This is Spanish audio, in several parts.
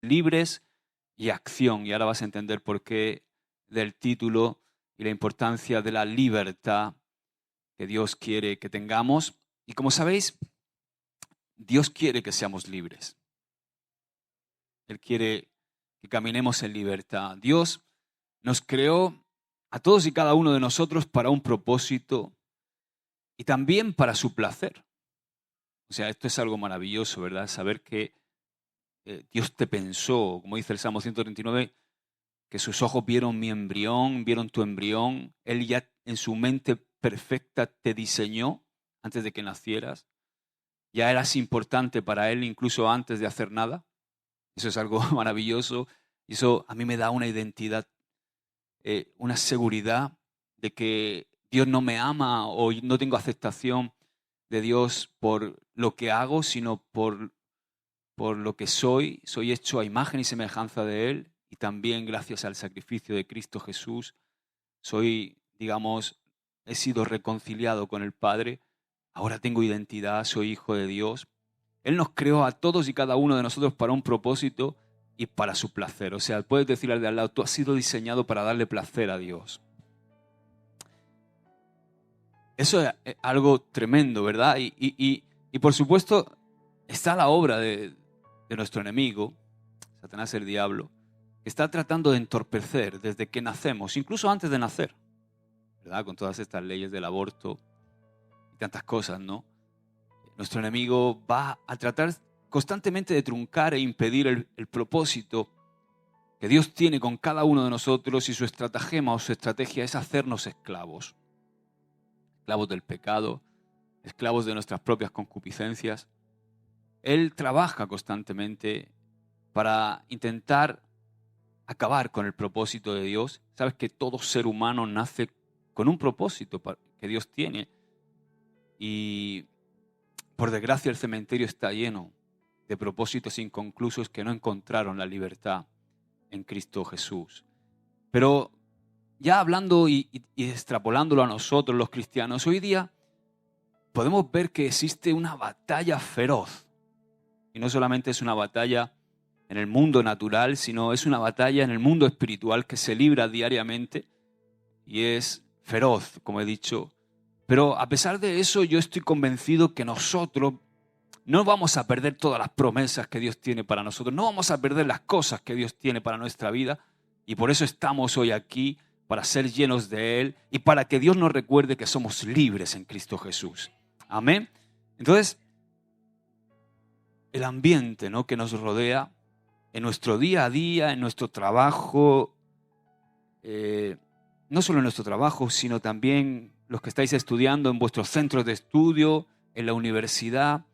libres y acción. Y ahora vas a entender por qué del título y la importancia de la libertad que Dios quiere que tengamos. Y como sabéis, Dios quiere que seamos libres. Él quiere que caminemos en libertad. Dios nos creó a todos y cada uno de nosotros para un propósito y también para su placer. O sea, esto es algo maravilloso, ¿verdad? Saber que Dios te pensó, como dice el Salmo 139, que sus ojos vieron mi embrión, vieron tu embrión. Él ya en su mente perfecta te diseñó antes de que nacieras. Ya eras importante para Él incluso antes de hacer nada. Eso es algo maravilloso. Y eso a mí me da una identidad, una seguridad de que Dios no me ama o no tengo aceptación de Dios por lo que hago, sino por lo que soy. Soy hecho a imagen y semejanza de Él y también gracias al sacrificio de Cristo Jesús soy, digamos, he sido reconciliado con el Padre. Ahora tengo identidad, soy hijo de Dios. Él nos creó a todos y cada uno de nosotros para un propósito y para su placer. O sea, puedes decirle al de al lado, tú has sido diseñado para darle placer a Dios. Eso es algo tremendo, ¿verdad? Y por supuesto está la obra de nuestro enemigo, Satanás el diablo, que está tratando de entorpecer desde que nacemos, incluso antes de nacer, ¿verdad? Con todas estas leyes del aborto y tantas cosas, ¿no? Nuestro enemigo va a tratar constantemente de truncar e impedir el propósito que Dios tiene con cada uno de nosotros y su estratagema o su estrategia es hacernos esclavos. Esclavos del pecado, esclavos de nuestras propias concupiscencias. Él trabaja constantemente para intentar acabar con el propósito de Dios. Sabes que todo ser humano nace con un propósito que Dios tiene. Y por desgracia el cementerio está lleno de propósitos inconclusos que no encontraron la libertad en Cristo Jesús. Pero ya hablando y extrapolándolo a nosotros los cristianos, hoy día podemos ver que existe una batalla feroz. Y no solamente es una batalla en el mundo natural, sino es una batalla en el mundo espiritual que se libra diariamente y es feroz, como he dicho. Pero a pesar de eso, yo estoy convencido que nosotros no vamos a perder todas las promesas que Dios tiene para nosotros, no vamos a perder las cosas que Dios tiene para nuestra vida y por eso estamos hoy aquí, para ser llenos de Él y para que Dios nos recuerde que somos libres en Cristo Jesús. Amén. Entonces, el ambiente, ¿no?, que nos rodea en nuestro día a día, en nuestro trabajo, no solo en nuestro trabajo, sino también los que estáis estudiando en vuestros centros de estudio, en la universidad,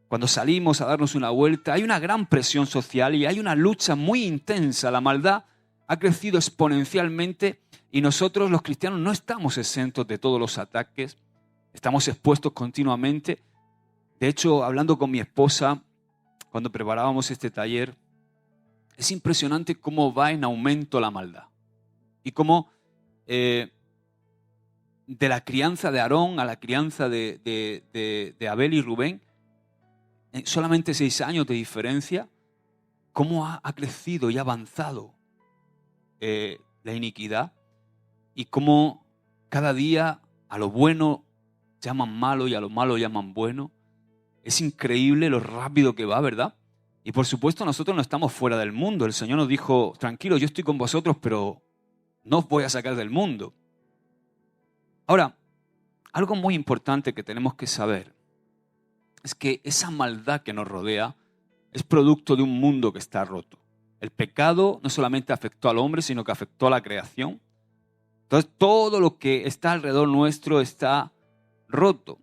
cuando salimos a darnos una vuelta, hay una gran presión social y hay una lucha muy intensa. La maldad ha crecido exponencialmente y nosotros los cristianos no estamos exentos de todos los ataques, estamos expuestos continuamente. De hecho, hablando con mi esposa, cuando preparábamos este taller, es impresionante cómo va en aumento la maldad y cómo de la crianza de Aarón a la crianza de Abel y Rubén, en solamente 6 años de diferencia, cómo ha crecido y ha avanzado la iniquidad y cómo cada día a lo bueno llaman malo y a lo malo llaman bueno. Es increíble lo rápido que va, ¿verdad? Y por supuesto nosotros no estamos fuera del mundo. El Señor nos dijo, tranquilo, yo estoy con vosotros, pero no os voy a sacar del mundo. Ahora, algo muy importante que tenemos que saber es que esa maldad que nos rodea es producto de un mundo que está roto. El pecado no solamente afectó al hombre, sino que afectó a la creación. Entonces, todo lo que está alrededor nuestro está roto.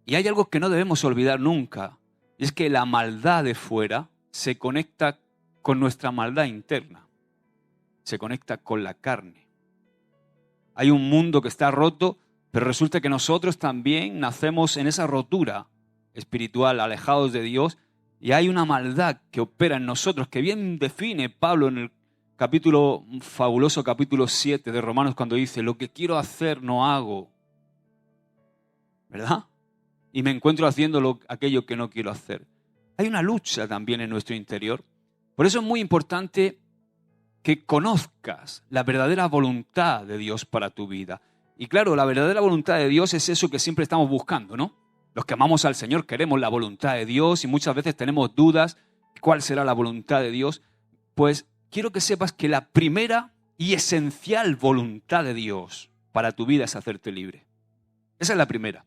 Y hay algo que no debemos olvidar nunca, y es que la maldad de fuera se conecta con nuestra maldad interna, se conecta con la carne. Hay un mundo que está roto, pero resulta que nosotros también nacemos en esa rotura espiritual, alejados de Dios, y hay una maldad que opera en nosotros, que bien define Pablo en el fabuloso capítulo 7 de Romanos, cuando dice, lo que quiero hacer no hago, ¿verdad? Y me encuentro haciendo aquello que no quiero hacer. Hay una lucha también en nuestro interior, Por eso es muy importante que conozcas la verdadera voluntad de Dios para tu vida. Y claro, la verdadera voluntad de Dios es eso que siempre estamos buscando, ¿no? Los que amamos al Señor queremos la voluntad de Dios y muchas veces tenemos dudas, ¿cuál será la voluntad de Dios? Pues quiero que sepas que la primera y esencial voluntad de Dios para tu vida es hacerte libre. Esa es la primera.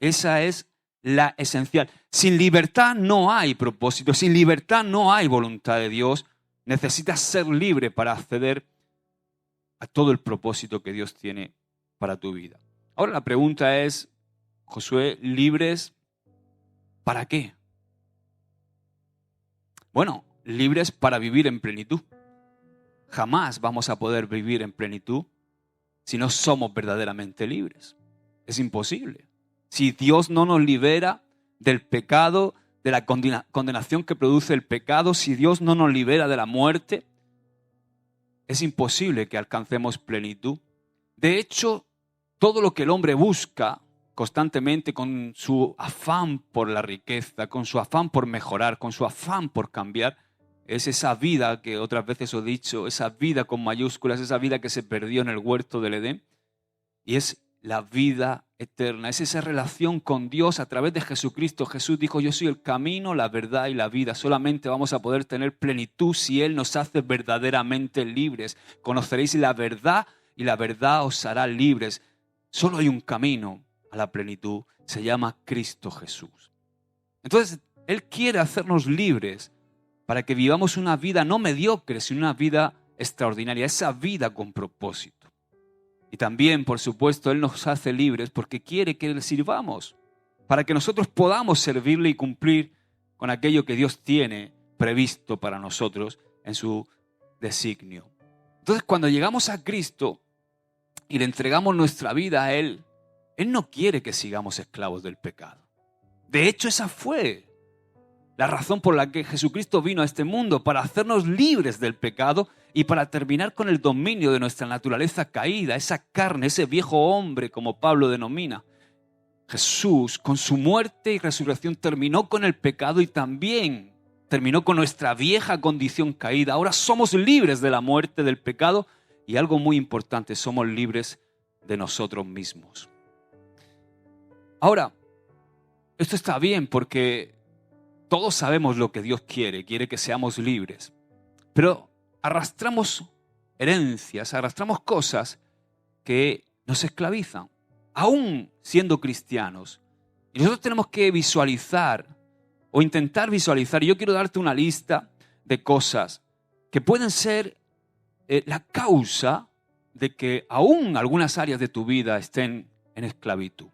Esa es la esencial. Sin libertad no hay propósito, sin libertad no hay voluntad de Dios. Necesitas ser libre para acceder a todo el propósito que Dios tiene para tu vida. Ahora la pregunta es, Josué, ¿libres para qué? Bueno, libres para vivir en plenitud. Jamás vamos a poder vivir en plenitud si no somos verdaderamente libres. Es imposible. Si Dios no nos libera del pecado, de la condenación que produce el pecado, si Dios no nos libera de la muerte, es imposible que alcancemos plenitud. De hecho, todo lo que el hombre busca constantemente con su afán por la riqueza, con su afán por mejorar, con su afán por cambiar, es esa vida que otras veces os he dicho, esa vida con mayúsculas, esa vida que se perdió en el huerto del Edén, y es la vida eterna, es esa relación con Dios a través de Jesucristo. Jesús dijo, yo soy el camino, la verdad y la vida. Solamente vamos a poder tener plenitud si Él nos hace verdaderamente libres. Conoceréis la verdad y la verdad os hará libres. Solo hay un camino a la plenitud, se llama Cristo Jesús. Entonces, Él quiere hacernos libres para que vivamos una vida no mediocre, sino una vida extraordinaria, esa vida con propósito. Y también, por supuesto, Él nos hace libres porque quiere que le sirvamos, para que nosotros podamos servirle y cumplir con aquello que Dios tiene previsto para nosotros en su designio. Entonces, cuando llegamos a Cristo y le entregamos nuestra vida a Él, Él no quiere que sigamos esclavos del pecado. De hecho, esa fue la razón por la que Jesucristo vino a este mundo, para hacernos libres del pecado y para terminar con el dominio de nuestra naturaleza caída, esa carne, ese viejo hombre, como Pablo denomina. Jesús, con su muerte y resurrección, terminó con el pecado y también terminó con nuestra vieja condición caída. Ahora somos libres de la muerte, del pecado y algo muy importante, somos libres de nosotros mismos. Ahora, esto está bien porque todos sabemos lo que Dios quiere que seamos libres, pero arrastramos herencias, arrastramos cosas que nos esclavizan, aún siendo cristianos. Y nosotros tenemos que visualizar o intentar visualizar, y yo quiero darte una lista de cosas que pueden ser la causa de que aún algunas áreas de tu vida estén en esclavitud.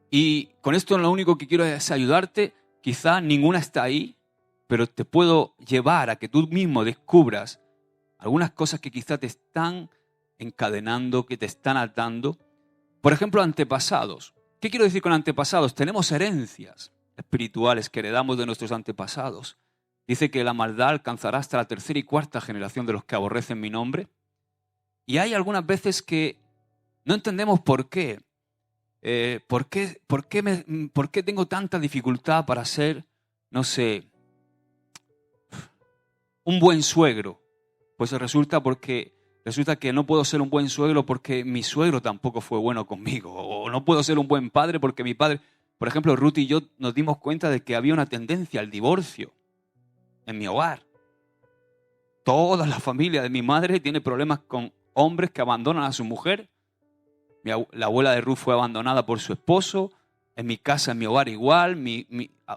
Y con esto lo único que quiero es ayudarte. Quizá ninguna está ahí, pero te puedo llevar a que tú mismo descubras algunas cosas que quizá te están encadenando, que te están atando. Por ejemplo, antepasados. ¿Qué quiero decir con antepasados? Tenemos herencias espirituales que heredamos de nuestros antepasados. Dice que la maldad alcanzará hasta la tercera y cuarta generación de los que aborrecen mi nombre. Y hay algunas veces que no entendemos por qué. ¿Por qué tengo tanta dificultad para ser, no sé, un buen suegro? Pues resulta que no puedo ser un buen suegro porque mi suegro tampoco fue bueno conmigo. O no puedo ser un buen padre porque mi padre... Por ejemplo, Ruth y yo nos dimos cuenta de que había una tendencia al divorcio en mi hogar. Toda la familia de mi madre tiene problemas con hombres que abandonan a su mujer. La abuela de Ruth fue abandonada por su esposo. En mi casa, en mi hogar igual.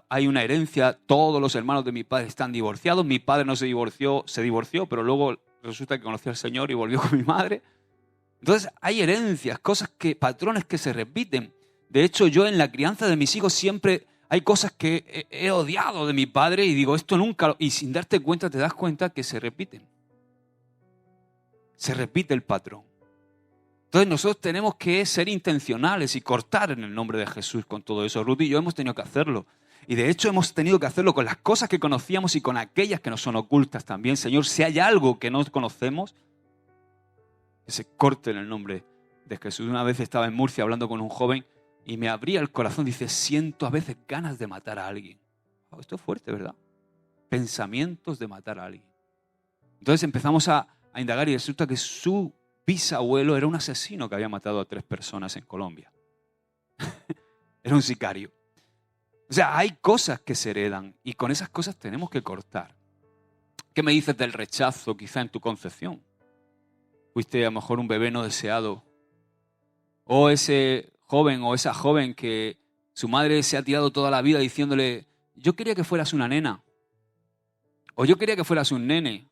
Hay una herencia. Todos los hermanos de mi padre están divorciados. Mi padre no se divorció, pero luego resulta que conoció al Señor y volvió con mi madre. Entonces hay herencias, patrones que se repiten. De hecho, yo en la crianza de mis hijos siempre hay cosas que he odiado de mi padre y digo, esto nunca... Y sin darte cuenta, te das cuenta que se repiten. Se repite el patrón. Entonces nosotros tenemos que ser intencionales y cortar en el nombre de Jesús con todo eso. Ruth y yo hemos tenido que hacerlo. Y de hecho hemos tenido que hacerlo con las cosas que conocíamos y con aquellas que nos son ocultas también. Señor, si hay algo que no conocemos, que se corte en el nombre de Jesús. Una vez estaba en Murcia hablando con un joven y me abría el corazón. Dice, siento a veces ganas de matar a alguien. Oh, esto es fuerte, ¿verdad? pensamientos de matar a alguien. Entonces empezamos a indagar y resulta que su bisabuelo era un asesino que había matado a 3 personas en Colombia. Era un sicario. O sea, hay cosas que se heredan y con esas cosas tenemos que cortar. ¿Qué me dices del rechazo quizá en tu concepción? Fuiste a lo mejor un bebé no deseado. O ese joven o esa joven que su madre se ha tirado toda la vida diciéndole, yo quería que fueras una nena. O yo quería que fueras un nene.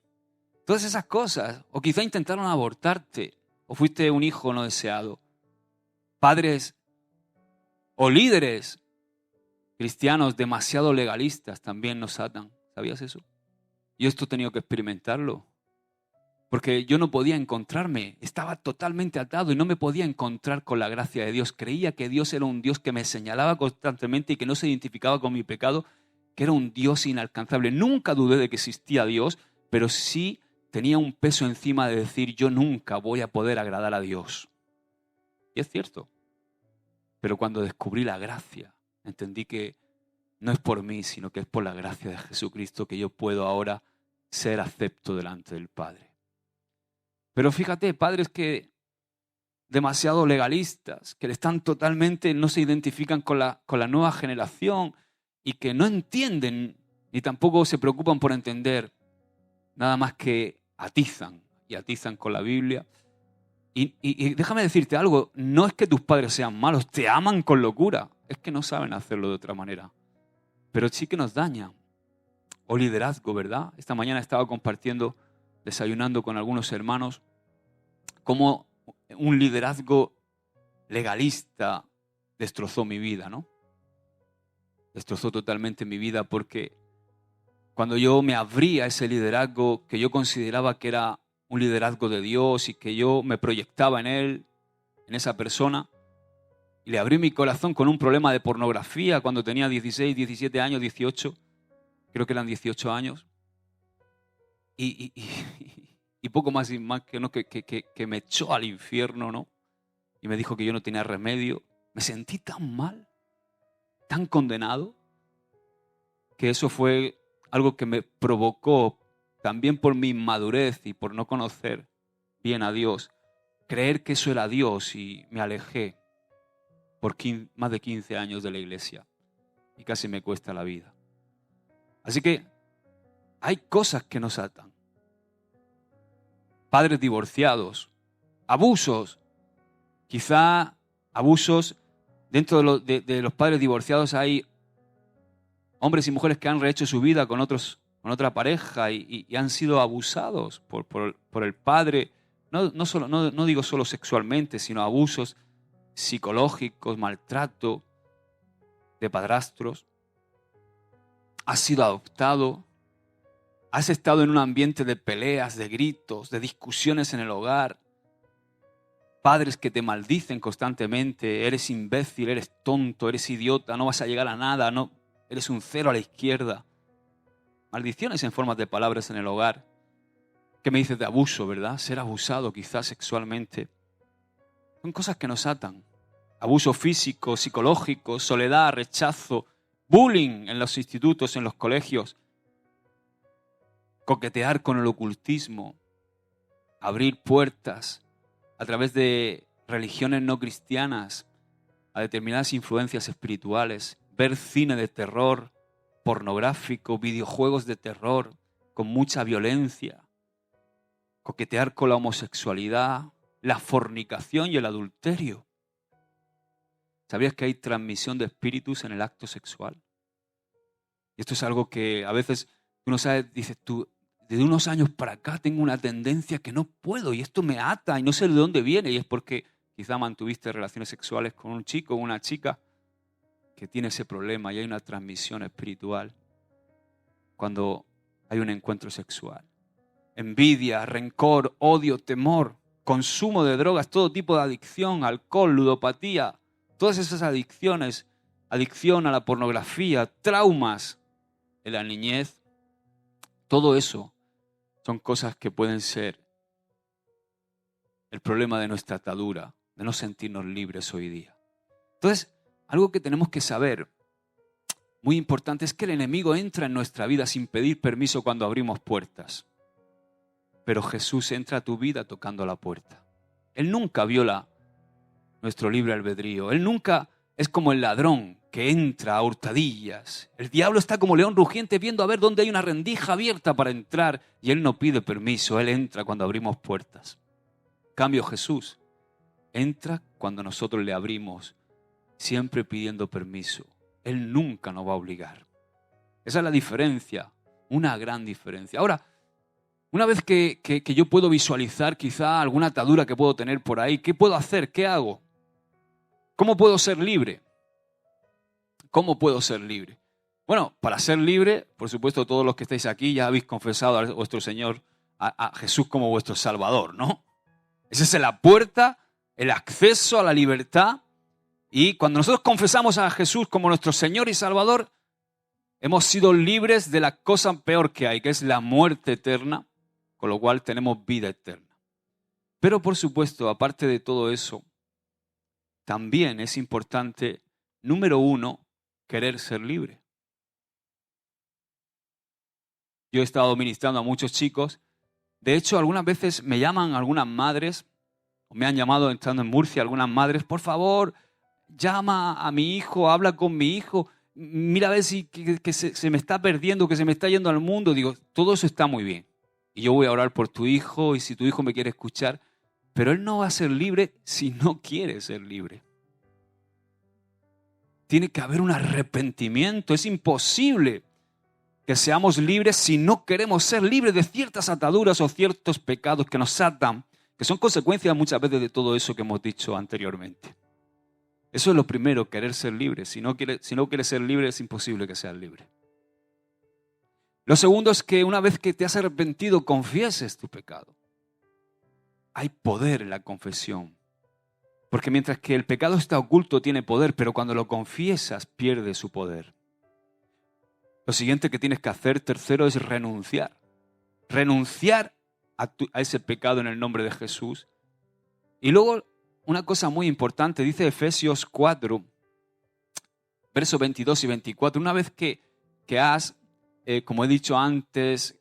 Todas esas cosas. O quizá intentaron abortarte. O fuiste un hijo no deseado. Padres o líderes cristianos demasiado legalistas también nos atan. ¿Sabías eso? Yo esto he tenido que experimentarlo. Porque yo no podía encontrarme. Estaba totalmente atado y no me podía encontrar con la gracia de Dios. Creía que Dios era un Dios que me señalaba constantemente y que no se identificaba con mi pecado, que era un Dios inalcanzable. Nunca dudé de que existía Dios, pero sí tenía un peso encima de decir, yo nunca voy a poder agradar a Dios. Y es cierto. Pero cuando descubrí la gracia, entendí que no es por mí, sino que es por la gracia de Jesucristo que yo puedo ahora ser acepto delante del Padre. Pero fíjate, padres que demasiado legalistas, que están totalmente, no se identifican con la nueva generación y que no entienden ni tampoco se preocupan por entender, nada más que atizan y atizan con la Biblia. Y déjame decirte algo, no es que tus padres sean malos, te aman con locura, es que no saben hacerlo de otra manera, pero sí que nos dañan. O liderazgo, ¿verdad? Esta mañana estaba compartiendo, desayunando con algunos hermanos, cómo un liderazgo legalista destrozó mi vida, ¿no? Destrozó totalmente mi vida porque cuando yo me abrí a ese liderazgo que yo consideraba que era un liderazgo de Dios y que yo me proyectaba en él, en esa persona, y le abrí mi corazón con un problema de pornografía cuando tenía 16, 17 años, 18, creo que eran 18 años, y poco más y más que me echó al infierno, ¿no? Y me dijo que yo no tenía remedio. Me sentí tan mal, tan condenado, que eso fue algo que me provocó, también por mi inmadurez y por no conocer bien a Dios, creer que eso era Dios y me alejé por más de 15 años de la iglesia y casi me cuesta la vida. Así que hay cosas que nos atan. Padres divorciados, abusos, quizá abusos. Dentro de los padres divorciados hay hombres y mujeres que han rehecho su vida con otra pareja y han sido abusados por el padre. No digo solo sexualmente, sino abusos psicológicos, maltrato de padrastros. Has sido adoptado. Has estado en un ambiente de peleas, de gritos, de discusiones en el hogar. Padres que te maldicen constantemente. Eres imbécil, eres tonto, eres idiota, no vas a llegar a nada, no, eres un cero a la izquierda. Maldiciones en forma de palabras en el hogar. ¿Qué me dices de abuso, verdad? Ser abusado quizás sexualmente. Son cosas que nos atan. Abuso físico, psicológico, soledad, rechazo, bullying en los institutos, en los colegios. Coquetear con el ocultismo. Abrir puertas a través de religiones no cristianas a determinadas influencias espirituales. Ver cine de terror, pornográfico, videojuegos de terror con mucha violencia. Coquetear con la homosexualidad, la fornicación y el adulterio. ¿Sabías que hay transmisión de espíritus en el acto sexual? Y esto es algo que a veces tú no sabes, dices tú, desde unos años para acá tengo una tendencia que no puedo y esto me ata y no sé de dónde viene. Y es porque quizá mantuviste relaciones sexuales con un chico o una chica que tiene ese problema y hay una transmisión espiritual cuando hay un encuentro sexual. Envidia, rencor, odio, temor, consumo de drogas, todo tipo de adicción, alcohol, ludopatía, todas esas adicciones, adicción a la pornografía, traumas en la niñez, todo eso son cosas que pueden ser el problema de nuestra atadura, de no sentirnos libres hoy día. Entonces, algo que tenemos que saber muy importante es que el enemigo entra en nuestra vida sin pedir permiso cuando abrimos puertas. Pero Jesús entra a tu vida tocando la puerta. Él nunca viola nuestro libre albedrío. Él nunca es como el ladrón que entra a hurtadillas. El diablo está como león rugiente viendo a ver dónde hay una rendija abierta para entrar y él no pide permiso. Él entra cuando abrimos puertas. En cambio, Jesús entra cuando nosotros le abrimos, siempre pidiendo permiso. Él nunca nos va a obligar. Esa es la diferencia, una gran diferencia. Ahora, una vez que yo puedo visualizar quizá alguna atadura que puedo tener por ahí, ¿qué puedo hacer? ¿Qué hago? ¿Cómo puedo ser libre? ¿Cómo puedo ser libre? Bueno, para ser libre, por supuesto, todos los que estáis aquí ya habéis confesado a vuestro Señor, a Jesús como vuestro Salvador, ¿no? Esa es la puerta, el acceso a la libertad. Y cuando nosotros confesamos a Jesús como nuestro Señor y Salvador, hemos sido libres de la cosa peor que hay, que es la muerte eterna, con lo cual tenemos vida eterna. Pero por supuesto, aparte de todo eso, también es importante, número uno, querer ser libre. Yo he estado ministrando a muchos chicos. De hecho, algunas veces me llaman algunas madres, o me han llamado estando en Murcia algunas madres, por favor, llama a mi hijo, habla con mi hijo, mira a ver si que se me está perdiendo, que se me está yendo al mundo. Digo, todo eso está muy bien. Y yo voy a orar por tu hijo, y si tu hijo me quiere escuchar, pero él no va a ser libre si no quiere ser libre. Tiene que haber un arrepentimiento. Es imposible que seamos libres si no queremos ser libres de ciertas ataduras o ciertos pecados que nos atan, que son consecuencias muchas veces de todo eso que hemos dicho anteriormente. Eso es lo primero, querer ser libre. Si no quieres ser libre, es imposible que seas libre. Lo segundo es que una vez que te has arrepentido, confieses tu pecado. Hay poder en la confesión. Porque mientras que el pecado está oculto, tiene poder, pero cuando lo confiesas, pierde su poder. Lo siguiente que tienes que hacer, tercero, es renunciar. Renunciar a ese pecado en el nombre de Jesús. Y luego, una cosa muy importante, dice Efesios 4, versos 22 y 24. Una vez que has, como he dicho antes,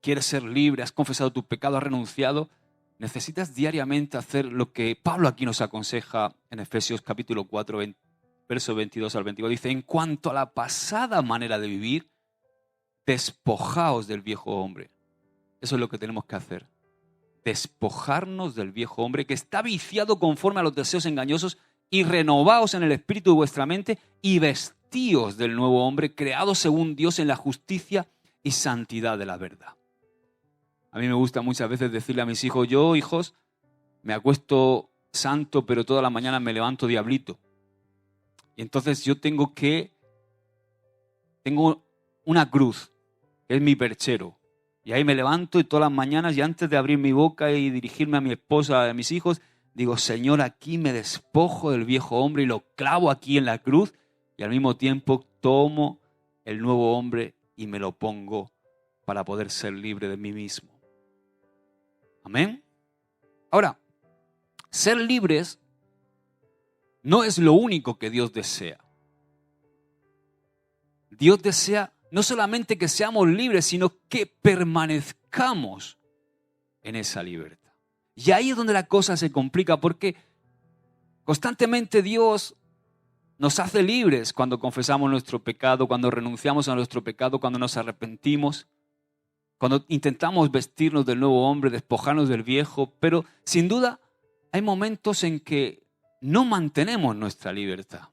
quieres ser libre, has confesado tu pecado, has renunciado, necesitas diariamente hacer lo que Pablo aquí nos aconseja en Efesios capítulo 4, versos 22 al 24. Dice, en cuanto a la pasada manera de vivir, despojaos del viejo hombre. Eso es lo que tenemos que hacer. Despojarnos del viejo hombre que está viciado conforme a los deseos engañosos y renovaos en el espíritu de vuestra mente y vestíos del nuevo hombre creado según Dios en la justicia y santidad de la verdad. A mí me gusta muchas veces decirle a mis hijos, yo, hijos, me acuesto santo, pero todas las mañanas me levanto diablito. Y entonces yo tengo una cruz, que es mi perchero. Y ahí me levanto y todas las mañanas, y antes de abrir mi boca y dirigirme a mi esposa, a mis hijos, digo, Señor, aquí me despojo del viejo hombre y lo clavo aquí en la cruz. Y al mismo tiempo tomo el nuevo hombre y me lo pongo para poder ser libre de mí mismo. Amén. Ahora, ser libres no es lo único que Dios desea. Dios desea no solamente que seamos libres, sino que permanezcamos en esa libertad. Y ahí es donde la cosa se complica, porque constantemente Dios nos hace libres cuando confesamos nuestro pecado, cuando renunciamos a nuestro pecado, cuando nos arrepentimos, cuando intentamos vestirnos del nuevo hombre, despojarnos del viejo, pero sin duda hay momentos en que no mantenemos nuestra libertad.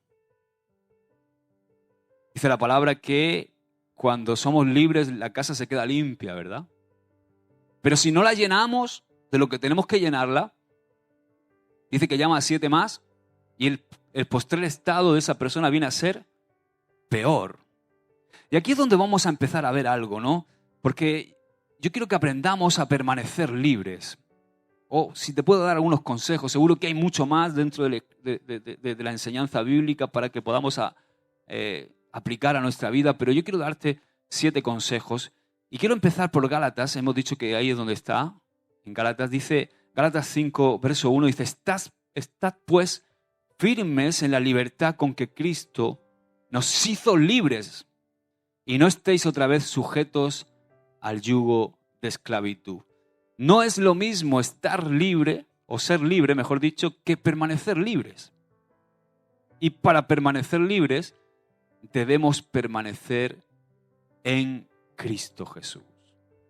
Dice la palabra que cuando somos libres la casa se queda limpia, ¿verdad? Pero si no la llenamos de lo que tenemos que llenarla, dice que llama a 7 más y el postrer estado de esa persona viene a ser peor. Y aquí es donde vamos a empezar a ver algo, ¿no? Porque yo quiero que aprendamos a permanecer libres. O si te puedo dar algunos consejos, seguro que hay mucho más dentro de la enseñanza bíblica para que podamos aplicar a nuestra vida, pero yo quiero darte 7 consejos. Y quiero empezar por Gálatas. Hemos dicho que ahí es donde está. En Gálatas dice, Gálatas 5, verso 1, dice, estad pues firmes en la libertad con que Cristo nos hizo libres y no estéis otra vez sujetos al yugo de esclavitud. No es lo mismo estar libre, o ser libre, mejor dicho, que permanecer libres. Y para permanecer libres, debemos permanecer en Cristo Jesús.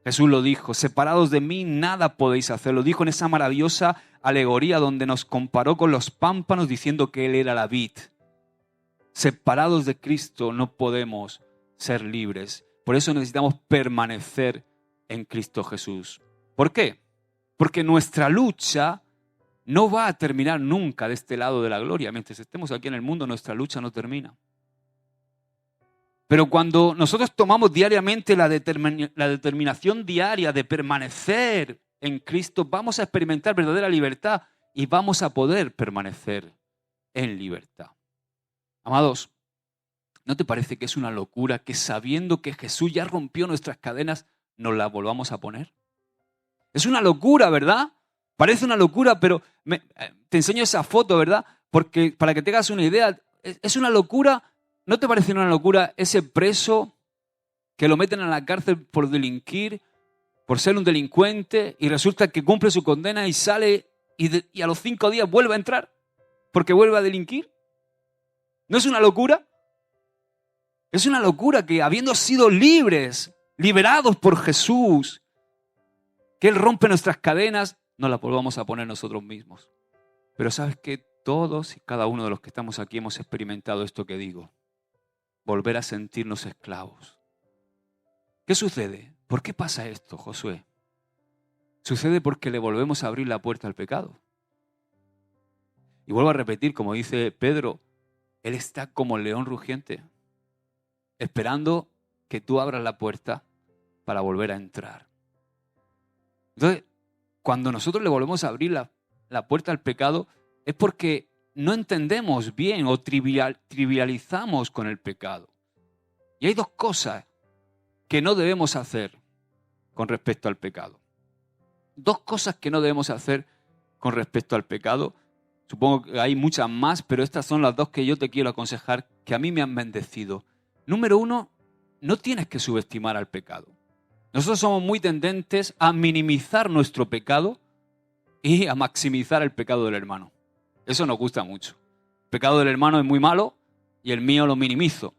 Jesús lo dijo, separados de mí nada podéis hacer. Lo dijo en esa maravillosa alegoría donde nos comparó con los pámpanos diciendo que Él era la vid. Separados de Cristo no podemos ser libres. Por eso necesitamos permanecer en Cristo Jesús. ¿Por qué? Porque nuestra lucha no va a terminar nunca de este lado de la gloria. Mientras estemos aquí en el mundo, nuestra lucha no termina. Pero cuando nosotros tomamos diariamente la determinación diaria de permanecer en Cristo, vamos a experimentar verdadera libertad y vamos a poder permanecer en libertad. Amados, ¿no te parece que es una locura que sabiendo que Jesús ya rompió nuestras cadenas, nos las volvamos a poner? Es una locura, ¿verdad? Parece una locura, pero te enseño esa foto, ¿verdad? Porque para que tengas una idea, es una locura. ¿No te parece una locura ese preso que lo meten a la cárcel por delinquir, por ser un delincuente, y resulta que cumple su condena y sale y a los 5 días vuelve a entrar porque vuelve a delinquir? ¿No es una locura? Es una locura que habiendo sido libres, liberados por Jesús, que Él rompe nuestras cadenas, no las volvamos a poner nosotros mismos. Pero ¿sabes qué? Todos y cada uno de los que estamos aquí hemos experimentado esto que digo. Volver a sentirnos esclavos. ¿Qué sucede? ¿Por qué pasa esto, Josué? Sucede porque le volvemos a abrir la puerta al pecado. Y vuelvo a repetir, como dice Pedro, Él está como el león rugiente, esperando que tú abras la puerta para volver a entrar. Entonces, cuando nosotros le volvemos a abrir la puerta al pecado, es porque no entendemos bien o trivializamos con el pecado. Y hay dos cosas que no debemos hacer con respecto al pecado. Dos cosas que no debemos hacer con respecto al pecado. Supongo que hay muchas más, pero estas son las dos que yo te quiero aconsejar, que a mí me han bendecido. Número 1, no tienes que subestimar al pecado. Nosotros somos muy tendentes a minimizar nuestro pecado y a maximizar el pecado del hermano. Eso nos gusta mucho. El pecado del hermano es muy malo y el mío lo minimizo.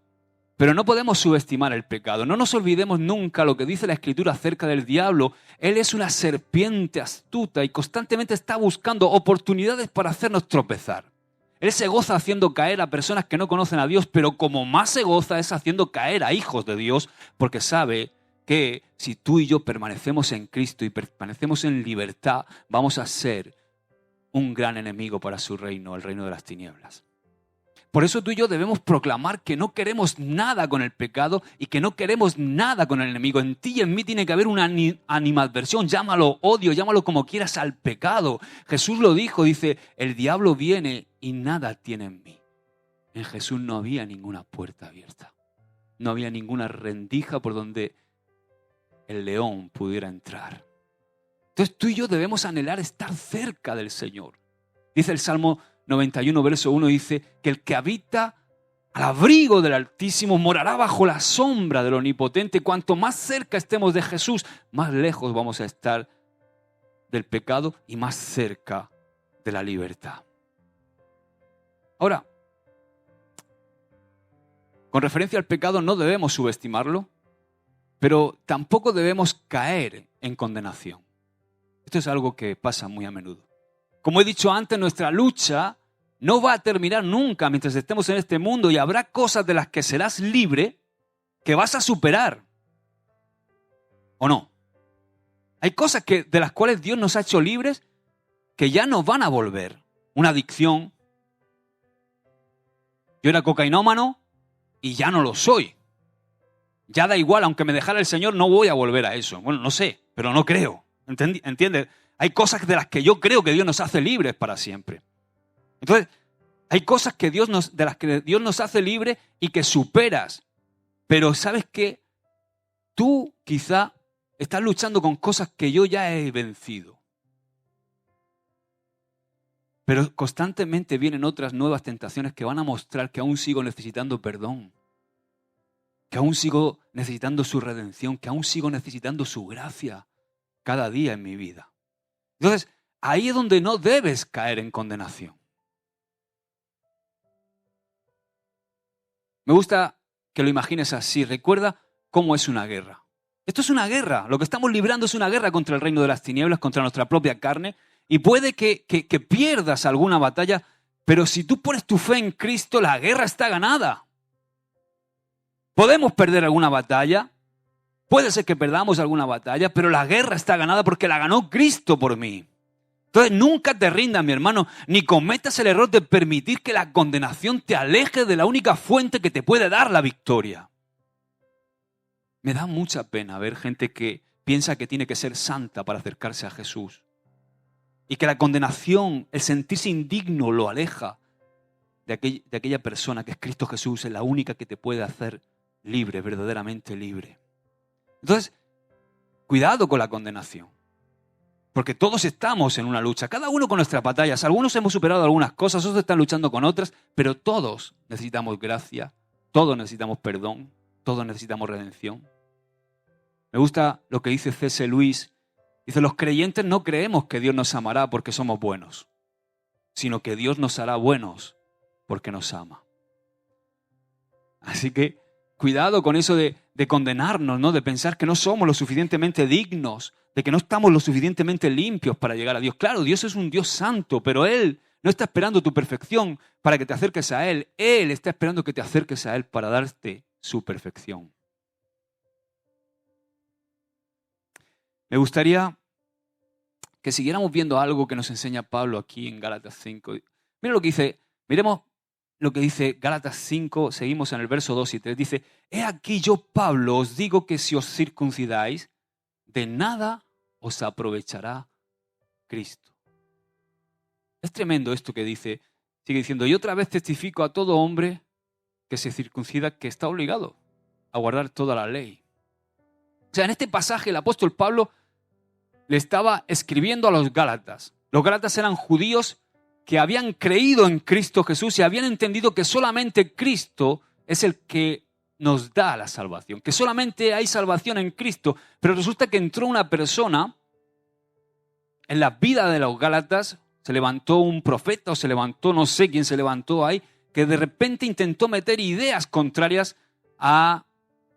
Pero no podemos subestimar el pecado. No nos olvidemos nunca lo que dice la Escritura acerca del diablo. Él es una serpiente astuta y constantemente está buscando oportunidades para hacernos tropezar. Él se goza haciendo caer a personas que no conocen a Dios, pero como más se goza es haciendo caer a hijos de Dios, porque sabe que si tú y yo permanecemos en Cristo y permanecemos en libertad, vamos a ser un gran enemigo para su reino, el reino de las tinieblas. Por eso tú y yo debemos proclamar que no queremos nada con el pecado y que no queremos nada con el enemigo. En ti y en mí tiene que haber una animadversión, llámalo odio, llámalo como quieras al pecado. Jesús lo dijo, dice, el diablo viene y nada tiene en mí. En Jesús no había ninguna puerta abierta. No había ninguna rendija por donde el león pudiera entrar. Entonces tú y yo debemos anhelar estar cerca del Señor. Dice el Salmo 91, verso 1, dice que el que habita al abrigo del Altísimo morará bajo la sombra del Omnipotente. Cuanto más cerca estemos de Jesús, más lejos vamos a estar del pecado y más cerca de la libertad. Ahora, con referencia al pecado no debemos subestimarlo, pero tampoco debemos caer en condenación. Esto es algo que pasa muy a menudo. Como he dicho antes, nuestra lucha no va a terminar nunca mientras estemos en este mundo y habrá cosas de las que serás libre que vas a superar. ¿O no? Hay cosas de las cuales Dios nos ha hecho libres que ya no van a volver. Una adicción. Yo era cocainómano y ya no lo soy. Ya da igual, aunque me dejara el Señor, no voy a volver a eso. Bueno, no sé, pero no creo. ¿Entiendes? Hay cosas de las que yo creo que Dios nos hace libres para siempre. Entonces, hay cosas de las que Dios nos hace libres y que superas. Pero ¿sabes qué? Tú quizá estás luchando con cosas que yo ya he vencido. Pero constantemente vienen otras nuevas tentaciones que van a mostrar que aún sigo necesitando perdón, que aún sigo necesitando su redención, que aún sigo necesitando su gracia cada día en mi vida. Entonces, ahí es donde no debes caer en condenación. Me gusta que lo imagines así. Recuerda cómo es una guerra. Esto es una guerra. Lo que estamos librando es una guerra contra el reino de las tinieblas, contra nuestra propia carne. Y puede que pierdas alguna batalla, pero si tú pones tu fe en Cristo, la guerra está ganada. Podemos perder alguna batalla, puede ser que perdamos alguna batalla, pero la guerra está ganada porque la ganó Cristo por mí. Entonces nunca te rindas, mi hermano, ni cometas el error de permitir que la condenación te aleje de la única fuente que te puede dar la victoria. Me da mucha pena ver gente que piensa que tiene que ser santa para acercarse a Jesús. Y que la condenación, el sentirse indigno, lo aleja de aquella persona que es Cristo Jesús, es la única que te puede hacer libre, verdaderamente libre. Entonces, cuidado con la condenación. Porque todos estamos en una lucha, cada uno con nuestras batallas. Algunos hemos superado algunas cosas, otros están luchando con otras, pero todos necesitamos gracia, todos necesitamos perdón, todos necesitamos redención. Me gusta lo que dice C.S. Lewis. Dice, los creyentes no creemos que Dios nos amará porque somos buenos, sino que Dios nos hará buenos porque nos ama. Así que cuidado con eso de condenarnos, ¿no? De pensar que no somos lo suficientemente dignos, de que no estamos lo suficientemente limpios para llegar a Dios. Claro, Dios es un Dios santo, pero Él no está esperando tu perfección para que te acerques a Él. Él está esperando que te acerques a Él para darte su perfección. Me gustaría que siguiéramos viendo algo que nos enseña Pablo aquí en Gálatas 5. Mira lo que dice, miremos lo que dice Gálatas 5, seguimos en el verso 2 y 3. Dice, he aquí yo, Pablo, os digo que si os circuncidáis, de nada os aprovechará Cristo. Es tremendo esto que dice. Sigue diciendo, y otra vez testifico a todo hombre que se circuncida que está obligado a guardar toda la ley. O sea, en este pasaje el apóstol Pablo le estaba escribiendo a los Gálatas. Los Gálatas eran judíos que habían creído en Cristo Jesús y habían entendido que solamente Cristo es el que nos da la salvación, que solamente hay salvación en Cristo. Pero resulta que entró una persona en la vida de los Gálatas, se levantó un profeta o se levantó, no sé quién se levantó ahí, que de repente intentó meter ideas contrarias a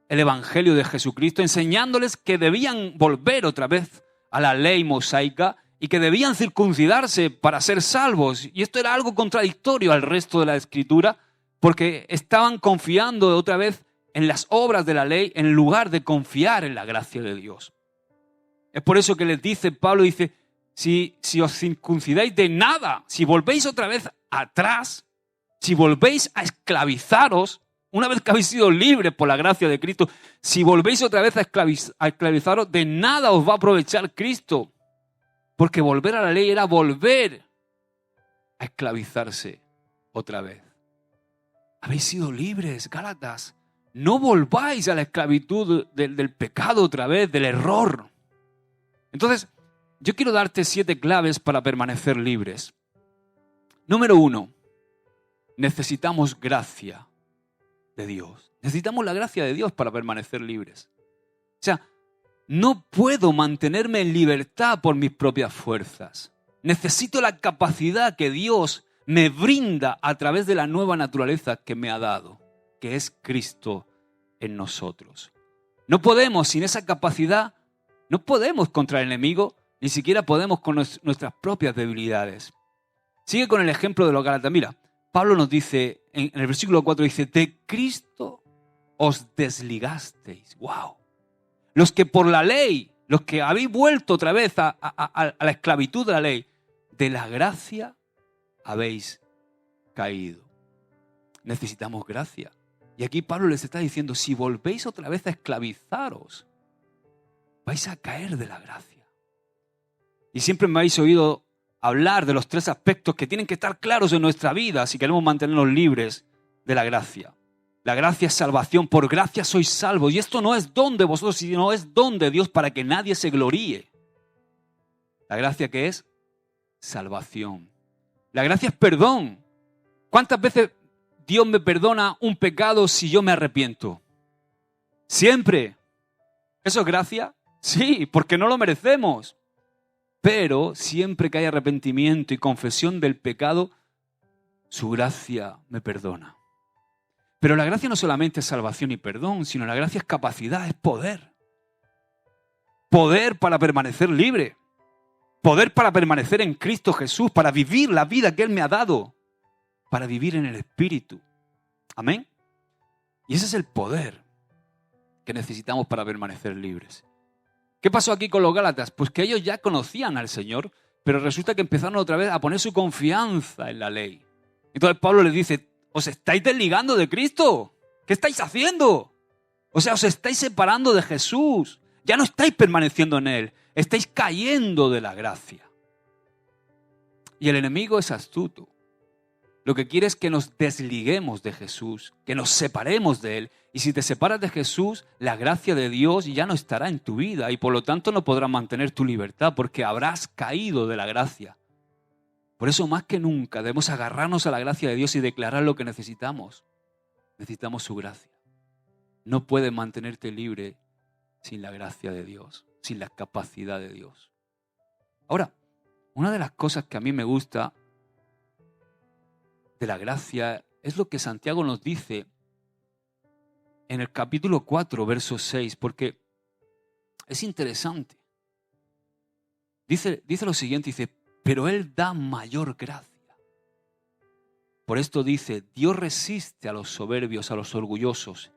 el evangelio de Jesucristo, enseñándoles que debían volver otra vez a la ley mosaica y que debían circuncidarse para ser salvos. Y esto era algo contradictorio al resto de la Escritura, porque estaban confiando otra vez en las obras de la ley en lugar de confiar en la gracia de Dios. Es por eso que les dice, Pablo dice, si os circuncidáis de nada, si volvéis otra vez atrás, si volvéis a esclavizaros, una vez que habéis sido libres por la gracia de Cristo, si volvéis otra vez a esclavizaros, de nada os va a aprovechar Cristo. Porque volver a la ley era volver a esclavizarse otra vez. Habéis sido libres, Gálatas. No volváis a la esclavitud del pecado otra vez, del error. Entonces, yo quiero darte 7 claves para permanecer libres. Número 1, necesitamos gracia de Dios. Necesitamos la gracia de Dios para permanecer libres. O sea, no puedo mantenerme en libertad por mis propias fuerzas. Necesito la capacidad que Dios me brinda a través de la nueva naturaleza que me ha dado, que es Cristo en nosotros. No podemos, sin esa capacidad, no podemos contra el enemigo, ni siquiera podemos con nuestras propias debilidades. Sigue con el ejemplo de los Gálatas. Mira, Pablo nos dice, en el versículo 4 dice, de Cristo os desligasteis. ¡Wow! Los que por la ley, los que habéis vuelto otra vez a la esclavitud de la ley, de la gracia habéis caído. Necesitamos gracia. Y aquí Pablo les está diciendo, si volvéis otra vez a esclavizaros, vais a caer de la gracia. Y siempre me habéis oído hablar de los 3 aspectos que tienen que estar claros en nuestra vida si queremos mantenernos libres de la gracia. La gracia es salvación, por gracia sois salvos. Y esto no es don de vosotros, sino es don de Dios para que nadie se gloríe. ¿La gracia qué es? Salvación. La gracia es perdón. ¿Cuántas veces Dios me perdona un pecado si yo me arrepiento? Siempre. ¿Eso es gracia? Sí, porque no lo merecemos. Pero siempre que hay arrepentimiento y confesión del pecado, su gracia me perdona. Pero la gracia no solamente es salvación y perdón, sino la gracia es capacidad, es poder. Poder para permanecer libre. Poder para permanecer en Cristo Jesús, para vivir la vida que Él me ha dado. Para vivir en el Espíritu. Amén. Y ese es el poder que necesitamos para permanecer libres. ¿Qué pasó aquí con los Gálatas? Pues que ellos ya conocían al Señor, pero resulta que empezaron otra vez a poner su confianza en la ley. Entonces Pablo les dice, ¿os estáis desligando de Cristo? ¿Qué estáis haciendo? O sea, os estáis separando de Jesús. Ya no estáis permaneciendo en Él. Estáis cayendo de la gracia. Y el enemigo es astuto. Lo que quiere es que nos desliguemos de Jesús, que nos separemos de Él. Y si te separas de Jesús, la gracia de Dios ya no estará en tu vida y por lo tanto no podrás mantener tu libertad porque habrás caído de la gracia. Por eso más que nunca debemos agarrarnos a la gracia de Dios y declarar lo que necesitamos. Necesitamos su gracia. No puedes mantenerte libre sin la gracia de Dios, sin la capacidad de Dios. Ahora, una de las cosas que a mí me gusta de la gracia es lo que Santiago nos dice en el capítulo 4, verso 6, porque es interesante. Dice lo siguiente, dice, pero Él da mayor gracia. Por esto dice, Dios resiste a los soberbios, a los orgullosos,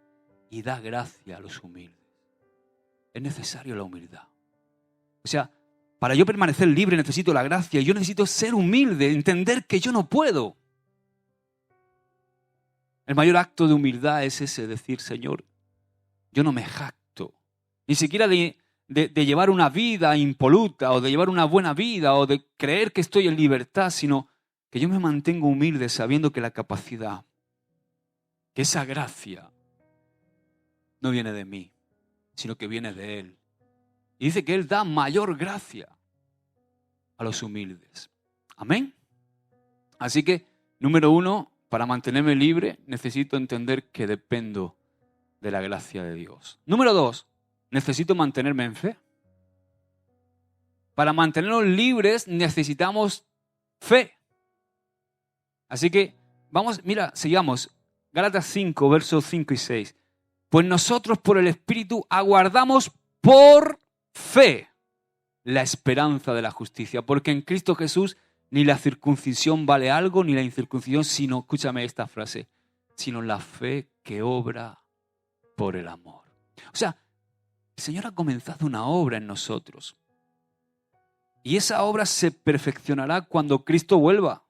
y da gracia a los humildes. Es necesario la humildad. O sea, para yo permanecer libre necesito la gracia, y yo necesito ser humilde, entender que yo no puedo. El mayor acto de humildad es ese, decir, Señor, yo no me jacto, ni siquiera de llevar una vida impoluta o de llevar una buena vida o de creer que estoy en libertad, sino que yo me mantengo humilde sabiendo que la capacidad, que esa gracia no viene de mí, sino que viene de Él. Y dice que Él da mayor gracia a los humildes. Amén. Así que, número 1, para mantenerme libre, necesito entender que dependo de la gracia de Dios. Número 2, necesito mantenerme en fe. Para mantenernos libres necesitamos fe. Así que, sigamos. Gálatas 5, versos 5 y 6. Pues nosotros por el Espíritu aguardamos por fe la esperanza de la justicia, porque en Cristo Jesús ni la circuncisión vale algo, ni la incircuncisión, sino, escúchame esta frase, sino la fe que obra por el amor. O sea, el Señor ha comenzado una obra en nosotros. Y esa obra se perfeccionará cuando Cristo vuelva.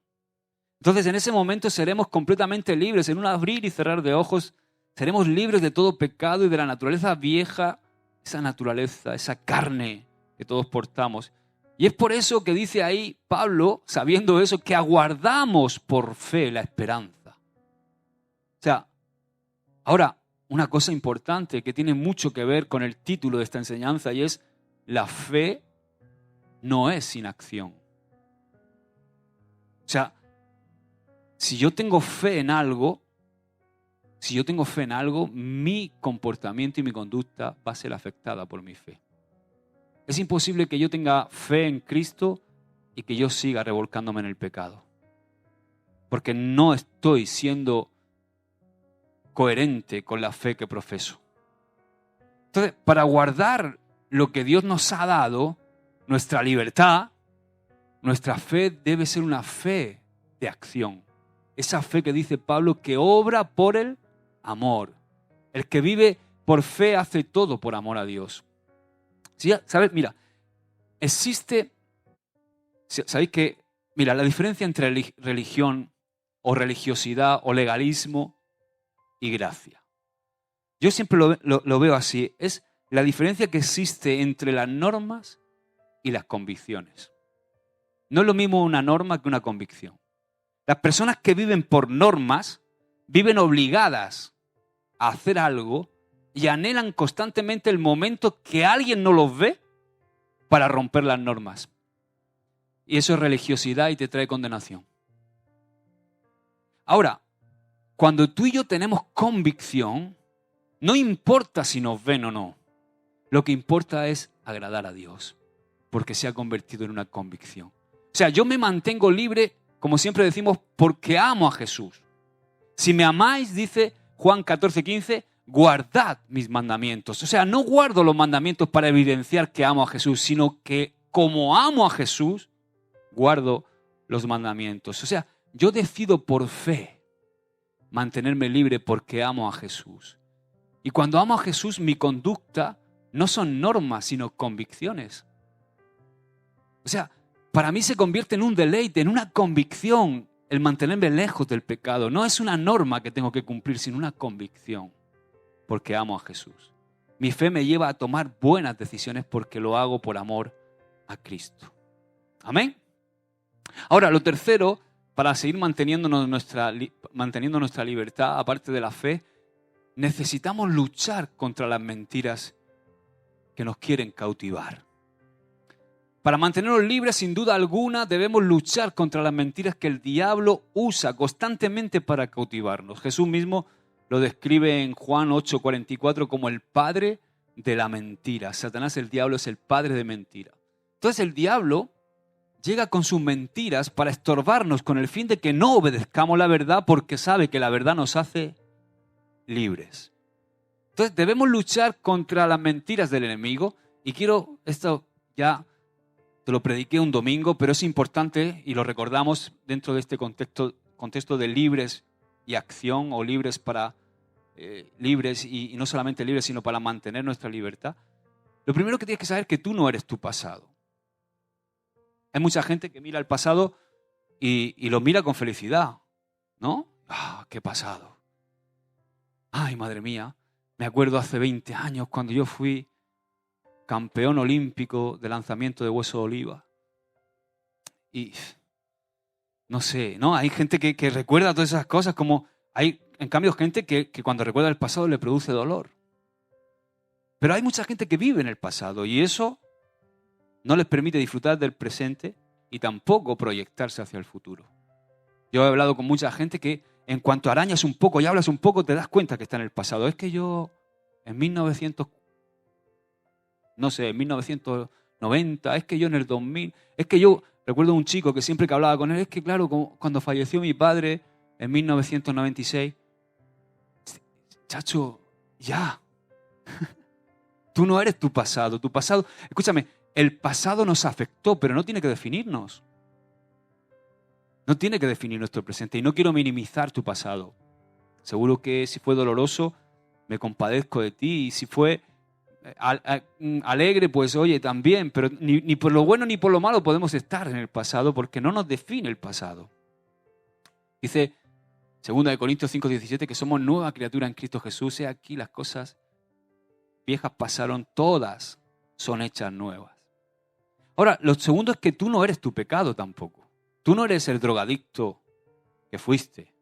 Entonces, en ese momento seremos completamente libres. En un abrir y cerrar de ojos, seremos libres de todo pecado y de la naturaleza vieja, esa naturaleza, esa carne que todos portamos. Y es por eso que dice ahí Pablo, sabiendo eso, que aguardamos por fe la esperanza. O sea, ahora, una cosa importante que tiene mucho que ver con el título de esta enseñanza y es la fe no es sin acción. O sea, si yo tengo fe en algo, mi comportamiento y mi conducta va a ser afectada por mi fe. Es imposible que yo tenga fe en Cristo y que yo siga revolcándome en el pecado. Porque no estoy siendo coherente con la fe que profeso. Entonces, para guardar lo que Dios nos ha dado, nuestra libertad, nuestra fe debe ser una fe de acción. Esa fe que dice Pablo que obra por el amor. El que vive por fe hace todo por amor a Dios. ¿Sí? ¿Sabes? Mira, ¿sabéis que? Mira, la diferencia entre religión o religiosidad o legalismo y gracia. Yo siempre lo veo así. Es la diferencia que existe entre las normas y las convicciones. No es lo mismo una norma que una convicción. Las personas que viven por normas viven obligadas a hacer algo y anhelan constantemente el momento que alguien no los ve para romper las normas. Y eso es religiosidad y te trae condenación. Ahora, cuando tú y yo tenemos convicción, no importa si nos ven o no. Lo que importa es agradar a Dios, porque se ha convertido en una convicción. O sea, yo me mantengo libre, como siempre decimos, porque amo a Jesús. Si me amáis, dice Juan 14:15, guardad mis mandamientos. O sea, no guardo los mandamientos para evidenciar que amo a Jesús, sino que como amo a Jesús, guardo los mandamientos. O sea, yo decido por fe mantenerme libre porque amo a Jesús. Y cuando amo a Jesús, mi conducta no son normas, sino convicciones. O sea, para mí se convierte en un deleite, en una convicción, el mantenerme lejos del pecado. No es una norma que tengo que cumplir, sino una convicción, porque amo a Jesús. Mi fe me lleva a tomar buenas decisiones porque lo hago por amor a Cristo. Amén. Ahora, lo tercero, para seguir manteniendo nuestra libertad, aparte de la fe, necesitamos luchar contra las mentiras que nos quieren cautivar. Para mantenernos libres, sin duda alguna, debemos luchar contra las mentiras que el diablo usa constantemente para cautivarnos. Jesús mismo lo describe en Juan 8:44 como el padre de la mentira. Satanás, el diablo, es el padre de mentira. Entonces el diablo llega con sus mentiras para estorbarnos con el fin de que no obedezcamos la verdad, porque sabe que la verdad nos hace libres. Entonces debemos luchar contra las mentiras del enemigo, y quiero, esto ya te lo prediqué un domingo, pero es importante y lo recordamos dentro de este contexto de libres y acción, o libres para libres y no solamente libres, sino para mantener nuestra libertad. Lo primero que tienes que saber es que tú no eres tu pasado. Hay mucha gente que mira el pasado y lo mira con felicidad, ¿no? ¡Ah, qué pasado! ¡Ay, madre mía! Me acuerdo hace 20 años cuando yo fui campeón olímpico de lanzamiento de hueso de oliva. Y no sé, ¿no? Hay gente que recuerda todas esas cosas, como hay, en cambio, gente que cuando recuerda el pasado le produce dolor. Pero hay mucha gente que vive en el pasado y eso no les permite disfrutar del presente y tampoco proyectarse hacia el futuro. Yo he hablado con mucha gente que en cuanto arañas un poco y hablas un poco, te das cuenta que está en el pasado. Es que yo en 1990, es que yo en el 2000, es que yo recuerdo un chico que siempre que hablaba con él, es que claro, cuando falleció mi padre en 1996, chacho, ya, tú no eres tu pasado, escúchame, el pasado nos afectó, pero no tiene que definirnos. No tiene que definir nuestro presente. Y no quiero minimizar tu pasado. Seguro que si fue doloroso, me compadezco de ti. Y si fue alegre, pues oye, también. Pero ni por lo bueno ni por lo malo podemos estar en el pasado, porque no nos define el pasado. Dice 2 Corintios 5:17 que somos nueva criatura en Cristo Jesús. He aquí las cosas viejas pasaron, todas son hechas nuevas. Ahora, lo segundo es que tú no eres tu pecado tampoco. Tú no eres el drogadicto que fuiste.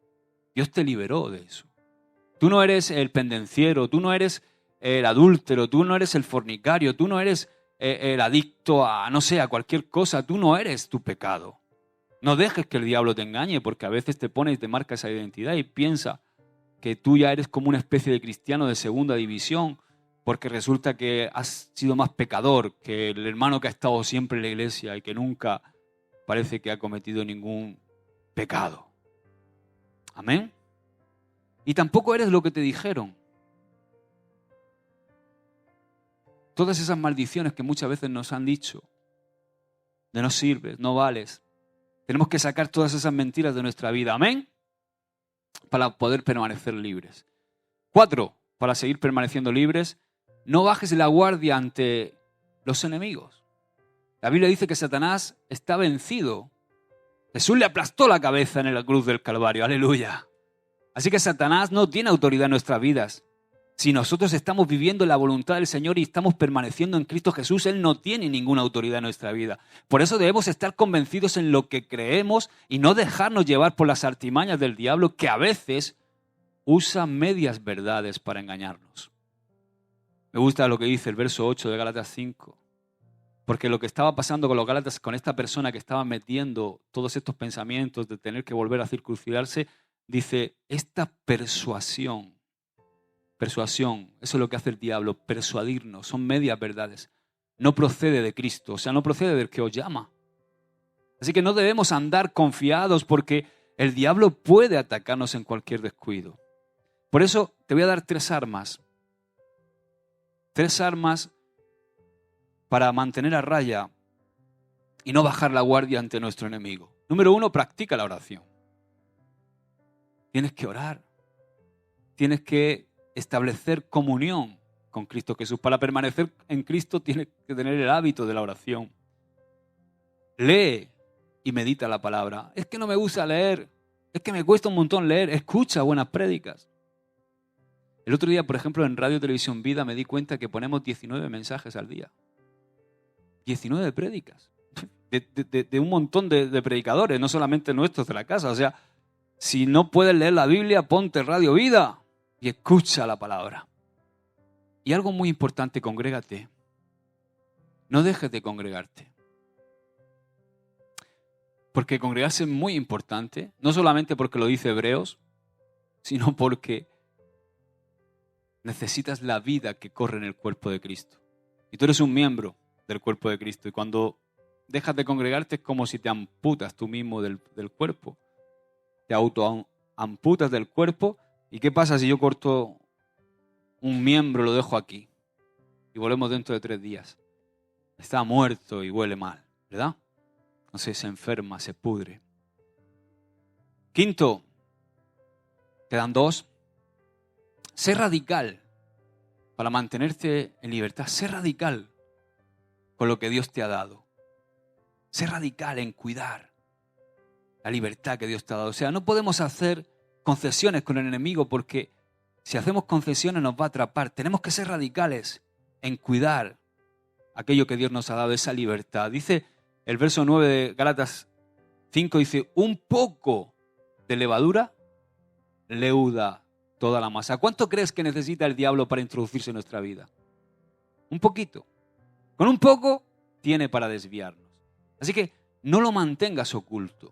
Dios te liberó de eso. Tú no eres el pendenciero, tú no eres el adúltero, tú no eres el fornicario, tú no eres el adicto a, no sé, a cualquier cosa. Tú no eres tu pecado. No dejes que el diablo te engañe, porque a veces te pone y te marca esa identidad y piensa que tú ya eres como una especie de cristiano de segunda división, porque resulta que has sido más pecador que el hermano que ha estado siempre en la iglesia y que nunca parece que ha cometido ningún pecado. Amén. Y tampoco eres lo que te dijeron. Todas esas maldiciones que muchas veces nos han dicho, de no sirves, no vales. Tenemos que sacar todas esas mentiras de nuestra vida. Amén. Para poder permanecer libres. 4, para seguir permaneciendo libres, no bajes la guardia ante los enemigos. La Biblia dice que Satanás está vencido. Jesús le aplastó la cabeza en la cruz del Calvario. Aleluya. Así que Satanás no tiene autoridad en nuestras vidas. Si nosotros estamos viviendo la voluntad del Señor y estamos permaneciendo en Cristo Jesús, Él no tiene ninguna autoridad en nuestra vida. Por eso debemos estar convencidos en lo que creemos y no dejarnos llevar por las artimañas del diablo, que a veces usa medias verdades para engañarnos. Me gusta lo que dice el verso 8 de Gálatas 5. Porque lo que estaba pasando con los Gálatas, con esta persona que estaba metiendo todos estos pensamientos de tener que volver a circuncidarse, dice, esta persuasión, eso es lo que hace el diablo, persuadirnos, son medias verdades. No procede de Cristo, o sea, no procede del que os llama. Así que no debemos andar confiados porque el diablo puede atacarnos en cualquier descuido. Por eso te voy a dar 3 armas. 3 armas para mantener a raya y no bajar la guardia ante nuestro enemigo. Número 1, practica la oración. Tienes que orar. Tienes que establecer comunión con Cristo Jesús. Para permanecer en Cristo tienes que tener el hábito de la oración. Lee y medita la palabra. Es que no me gusta leer. Es que me cuesta un montón leer. Escucha buenas prédicas. El otro día, por ejemplo, en Radio Televisión Vida me di cuenta que ponemos 19 mensajes al día. 19 prédicas. De un montón de predicadores, no solamente nuestros de la casa. O sea, si no puedes leer la Biblia, ponte Radio Vida y escucha la palabra. Y algo muy importante, congrégate. No dejes de congregarte. Porque congregarse es muy importante, no solamente porque lo dice Hebreos, sino porque necesitas la vida que corre en el cuerpo de Cristo. Y tú eres un miembro del cuerpo de Cristo. Y cuando dejas de congregarte es como si te amputas tú mismo del cuerpo. Te autoamputas del cuerpo. ¿Y qué pasa si yo corto un miembro, lo dejo aquí? Y volvemos dentro de 3 días. Está muerto y huele mal, ¿verdad? Entonces se enferma, se pudre. 5, quedan 2. Sé radical para mantenerte en libertad. Sé radical con lo que Dios te ha dado. Sé radical en cuidar la libertad que Dios te ha dado. O sea, no podemos hacer concesiones con el enemigo porque si hacemos concesiones nos va a atrapar. Tenemos que ser radicales en cuidar aquello que Dios nos ha dado, esa libertad. Dice el verso 9 de Gálatas 5, dice, un poco de levadura leuda toda la masa. ¿Cuánto crees que necesita el diablo para introducirse en nuestra vida? Un poquito. Con un poco tiene para desviarnos. Así que no lo mantengas oculto.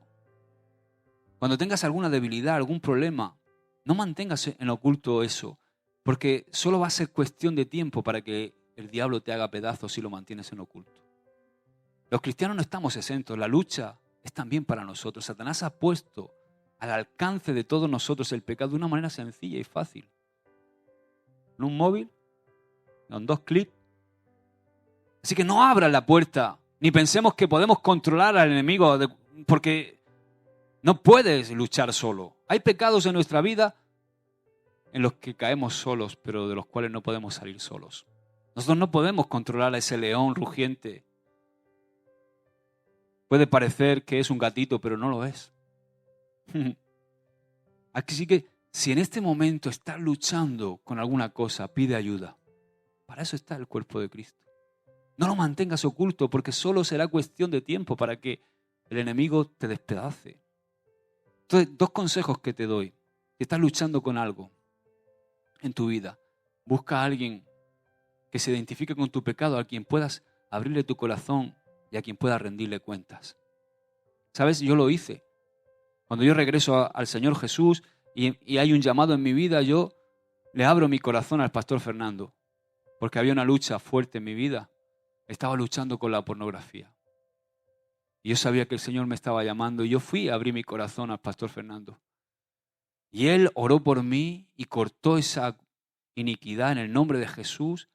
Cuando tengas alguna debilidad, algún problema, no mantengas en oculto eso, porque solo va a ser cuestión de tiempo para que el diablo te haga pedazos si lo mantienes en oculto. Los cristianos no estamos exentos, la lucha es también para nosotros. Satanás ha puesto al alcance de todos nosotros el pecado de una manera sencilla y fácil. En un móvil, con 2 clics. Así que no abran la puerta, ni pensemos que podemos controlar al enemigo, porque no puedes luchar solo. Hay pecados en nuestra vida en los que caemos solos, pero de los cuales no podemos salir solos. Nosotros no podemos controlar a ese león rugiente. Puede parecer que es un gatito, pero no lo es. Así que si en este momento estás luchando con alguna cosa, pide ayuda. Para eso está el cuerpo de Cristo. No lo mantengas oculto porque solo será cuestión de tiempo para que el enemigo te despedace. Entonces, 2 consejos que te doy. Si estás luchando con algo en tu vida, busca a alguien que se identifique con tu pecado, a quien puedas abrirle tu corazón y a quien puedas rendirle cuentas. ¿Sabes? Yo lo hice. Cuando yo regreso al Señor Jesús y hay un llamado en mi vida, yo le abro mi corazón al pastor Fernando, porque había una lucha fuerte en mi vida. Estaba luchando con la pornografía. Y yo sabía que el Señor me estaba llamando y yo fui a abrir mi corazón al pastor Fernando. Y él oró por mí y cortó esa iniquidad en el nombre de Jesús.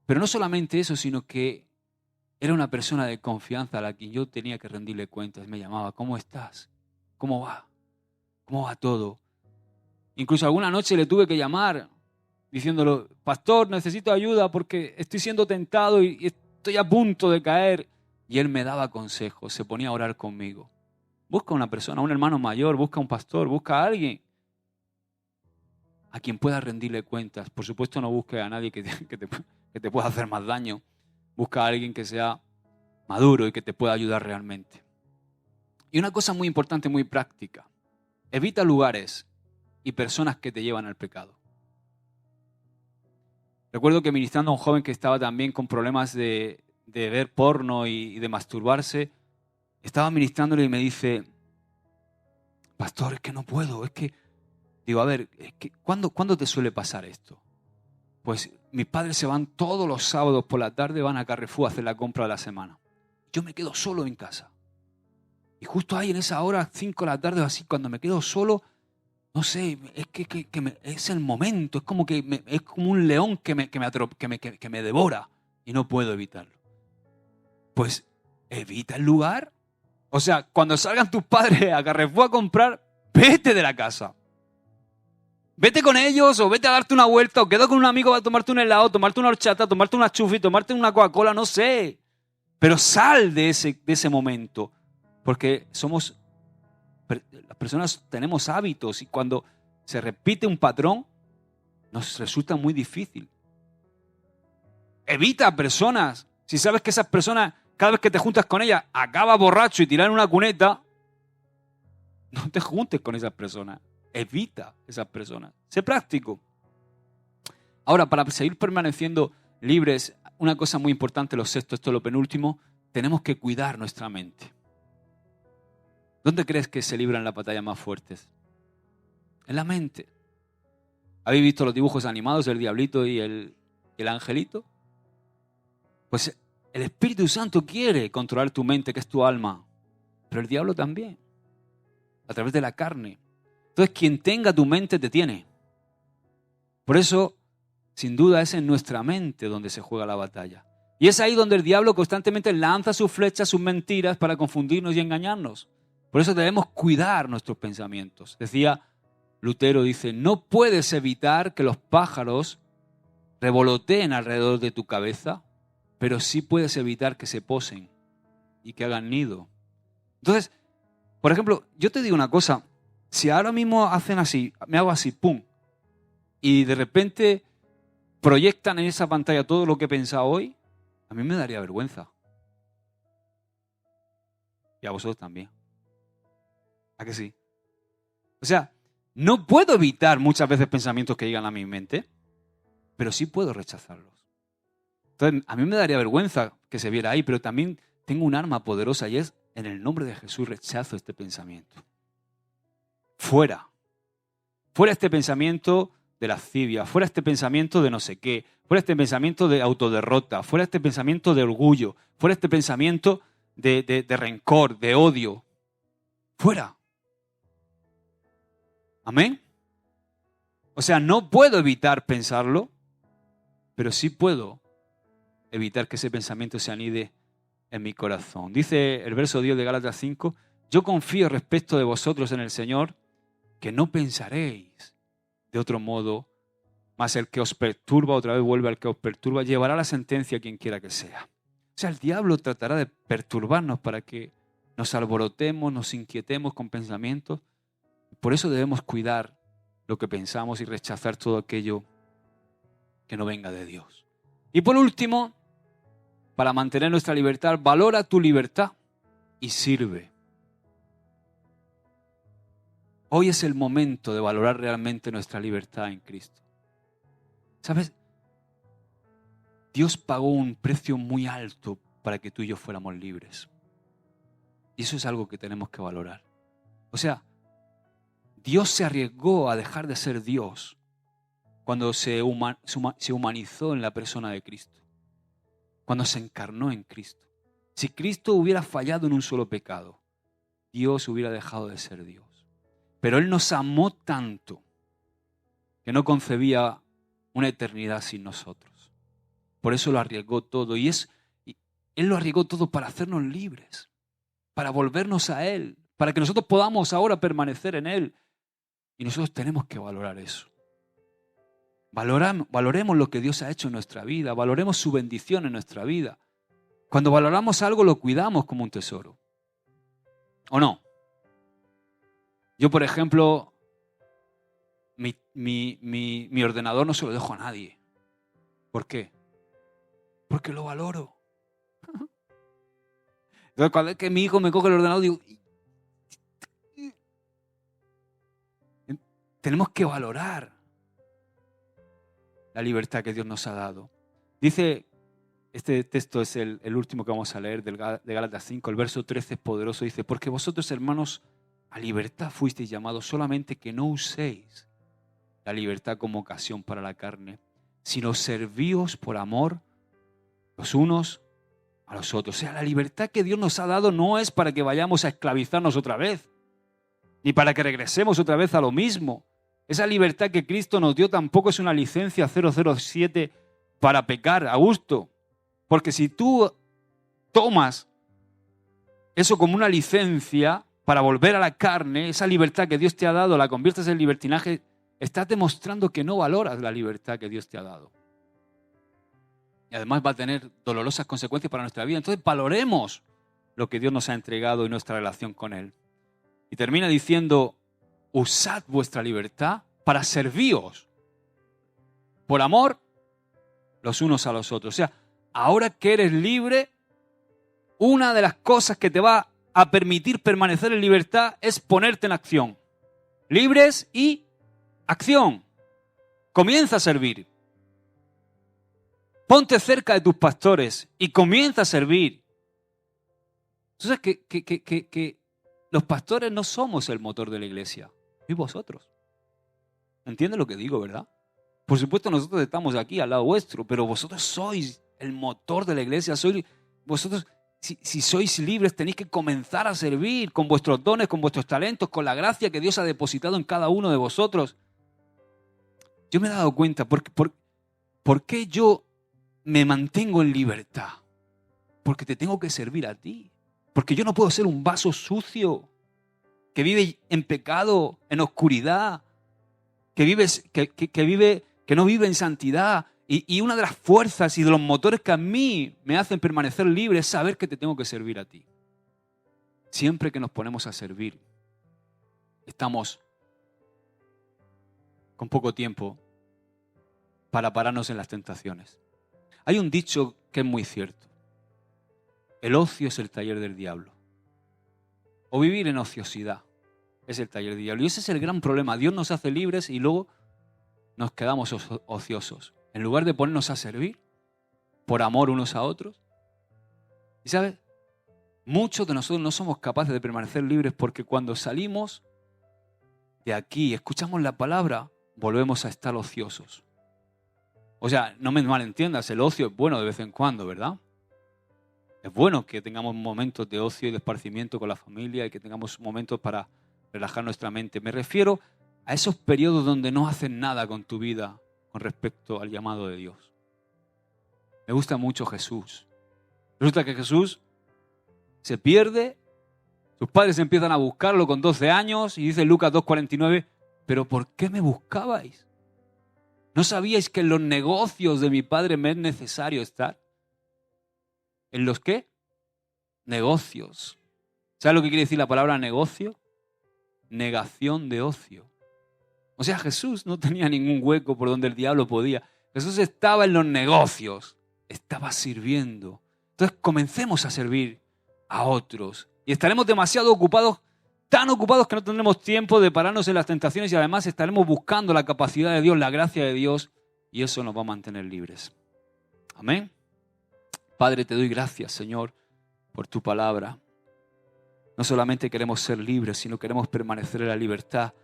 Pero no solamente eso, sino que era una persona de confianza a la que yo tenía que rendirle cuentas. Me llamaba, ¿cómo estás? ¿Cómo va? ¿Cómo va todo? Incluso alguna noche le tuve que llamar diciéndole, pastor, necesito ayuda porque estoy siendo tentado y estoy a punto de caer. Y él me daba consejos, se ponía a orar conmigo. Busca una persona, un hermano mayor, busca un pastor, busca a alguien a quien pueda rendirle cuentas. Por supuesto no busque a nadie que te pueda hacer más daño. Busca a alguien que sea maduro y que te pueda ayudar realmente. Y una cosa muy importante, muy práctica. Evita lugares y personas que te llevan al pecado. Recuerdo que ministrando a un joven que estaba también con problemas de ver porno y de masturbarse, estaba ministrándole y me dice, pastor, es que no puedo, es que Digo, a ver, ¿cuándo te suele pasar esto? Pues mis padres se van todos los sábados por la tarde, van a Carrefour a hacer la compra de la semana. Yo me quedo solo en casa. Y justo ahí en esa hora, 5 de la tarde o así, cuando me quedo solo, no sé, es que es el momento, es como un león que me devora y no puedo evitarlo. Pues evita el lugar. O sea, cuando salgan tus padres a Carrefour a comprar, vete de la casa. Vete con ellos o vete a darte una vuelta o queda con un amigo para tomarte un helado, tomarte una horchata, tomarte una chufi, tomarte una Coca-Cola, no sé. Pero sal de ese momento. Porque las personas tenemos hábitos y cuando se repite un patrón nos resulta muy difícil. Evita personas. Si sabes que esas personas, cada vez que te juntas con ellas, acaba borracho y tirar en una cuneta, no te juntes con esas personas. Evita esas personas. Sé práctico. Ahora, para seguir permaneciendo libres, una cosa muy importante, lo sexto, esto es lo penúltimo, tenemos que cuidar nuestra mente. ¿Dónde crees que se libran las batallas más fuertes? En la mente. ¿Habéis visto los dibujos animados del diablito y el angelito? Pues el Espíritu Santo quiere controlar tu mente, que es tu alma, pero el diablo también, a través de la carne. Entonces, quien tenga tu mente te tiene. Por eso, sin duda, es en nuestra mente donde se juega la batalla. Y es ahí donde el diablo constantemente lanza sus flechas, sus mentiras para confundirnos y engañarnos. Por eso debemos cuidar nuestros pensamientos. Decía Lutero, dice, no puedes evitar que los pájaros revoloteen alrededor de tu cabeza, pero sí puedes evitar que se posen y que hagan nido. Entonces, por ejemplo, yo te digo una cosa, si ahora mismo hacen así, me hago así, pum, y de repente proyectan en esa pantalla todo lo que he pensado hoy, a mí me daría vergüenza. Y a vosotros también. ¿A que sí? O sea, no puedo evitar muchas veces pensamientos que llegan a mi mente, pero sí puedo rechazarlos. Entonces, a mí me daría vergüenza que se viera ahí, pero también tengo un arma poderosa y es, en el nombre de Jesús, rechazo este pensamiento. Fuera. Fuera este pensamiento de lascivia, fuera este pensamiento de no sé qué, fuera este pensamiento de autoderrota, fuera este pensamiento de orgullo, fuera este pensamiento de rencor, de odio. Fuera. ¿Amén? O sea, no puedo evitar pensarlo, pero sí puedo evitar que ese pensamiento se anide en mi corazón. Dice el verso 10 de Gálatas 5, yo confío respecto de vosotros en el Señor, que no pensaréis de otro modo, mas el que os perturba, otra vez vuelve al que os perturba, llevará la sentencia a quien quiera que sea. O sea, el diablo tratará de perturbarnos para que nos alborotemos, nos inquietemos con pensamientos. Por eso debemos cuidar lo que pensamos y rechazar todo aquello que no venga de Dios. Y por último, para mantener nuestra libertad, valora tu libertad y sirve. Hoy es el momento de valorar realmente nuestra libertad en Cristo. ¿Sabes? Dios pagó un precio muy alto para que tú y yo fuéramos libres. Y eso es algo que tenemos que valorar. O sea, Dios se arriesgó a dejar de ser Dios cuando se humanizó en la persona de Cristo. Cuando se encarnó en Cristo. Si Cristo hubiera fallado en un solo pecado, Dios hubiera dejado de ser Dios. Pero Él nos amó tanto que no concebía una eternidad sin nosotros. Por eso lo arriesgó todo. Y Él lo arriesgó todo para hacernos libres, para volvernos a Él, para que nosotros podamos ahora permanecer en Él. Y nosotros tenemos que valorar eso. Valoremos lo que Dios ha hecho en nuestra vida, valoremos su bendición en nuestra vida. Cuando valoramos algo lo cuidamos como un tesoro. ¿O no? Yo, por ejemplo, mi ordenador no se lo dejo a nadie. ¿Por qué? Porque lo valoro. Entonces, cada vez que mi hijo me coge el ordenador, digo, tenemos que valorar la libertad que Dios nos ha dado. Dice, este texto es el último que vamos a leer de Gálatas 5, el verso 13 es poderoso, dice, porque vosotros, hermanos, a libertad fuisteis llamados, solamente que no uséis la libertad como ocasión para la carne, sino servíos por amor los unos a los otros. O sea, la libertad que Dios nos ha dado no es para que vayamos a esclavizarnos otra vez, ni para que regresemos otra vez a lo mismo. Esa libertad que Cristo nos dio tampoco es una licencia 007 para pecar a gusto. Porque si tú tomas eso como una licencia para volver a la carne, esa libertad que Dios te ha dado, la conviertes en libertinaje, estás demostrando que no valoras la libertad que Dios te ha dado. Y además va a tener dolorosas consecuencias para nuestra vida. Entonces valoremos lo que Dios nos ha entregado y nuestra relación con Él. Y termina diciendo, usad vuestra libertad para servíos por amor los unos a los otros. O sea, ahora que eres libre, una de las cosas que te va a permitir permanecer en libertad es ponerte en acción. Libres y acción. Comienza a servir. Ponte cerca de tus pastores y comienza a servir. Tú sabes que los pastores no somos el motor de la iglesia, y vosotros. ¿Entiendes lo que digo, verdad? Por supuesto nosotros estamos aquí al lado vuestro, pero vosotros sois el motor de la iglesia. Vosotros, si sois libres, tenéis que comenzar a servir con vuestros dones, con vuestros talentos, con la gracia que Dios ha depositado en cada uno de vosotros. Yo me he dado cuenta, ¿por qué yo me mantengo en libertad? Porque te tengo que servir a ti. Porque yo no puedo ser un vaso sucio que vive en pecado, en oscuridad, que no vive en santidad. Y una de las fuerzas y de los motores que a mí me hacen permanecer libre es saber que te tengo que servir a ti. Siempre que nos ponemos a servir, estamos con poco tiempo para pararnos en las tentaciones. Hay un dicho que es muy cierto. El ocio es el taller del diablo. O vivir en ociosidad es el taller del diablo. Y ese es el gran problema. Dios nos hace libres y luego nos quedamos ociosos. En lugar de ponernos a servir por amor unos a otros. Y ¿sabes? Muchos de nosotros no somos capaces de permanecer libres porque cuando salimos de aquí, escuchamos la palabra, volvemos a estar ociosos. O sea, no me malentiendas, el ocio es bueno de vez en cuando, ¿verdad? Es bueno que tengamos momentos de ocio y de esparcimiento con la familia y que tengamos momentos para relajar nuestra mente. Me refiero a esos periodos donde no haces nada con tu vida con respecto al llamado de Dios. Me gusta mucho Jesús. Resulta que Jesús se pierde, sus padres empiezan a buscarlo con 12 años y dice Lucas 2:49, ¿pero por qué me buscabais? ¿No sabíais que en los negocios de mi padre me es necesario estar? ¿En los qué? Negocios. ¿Sabes lo que quiere decir la palabra negocio? Negación de ocio. O sea, Jesús no tenía ningún hueco por donde el diablo podía. Jesús estaba en los negocios, estaba sirviendo. Entonces comencemos a servir a otros. Y estaremos demasiado ocupados, tan ocupados que no tendremos tiempo de pararnos en las tentaciones y además estaremos buscando la capacidad de Dios, la gracia de Dios, y eso nos va a mantener libres. Amén. Padre, te doy gracias, Señor, por tu palabra. No solamente queremos ser libres, sino queremos permanecer en la libertad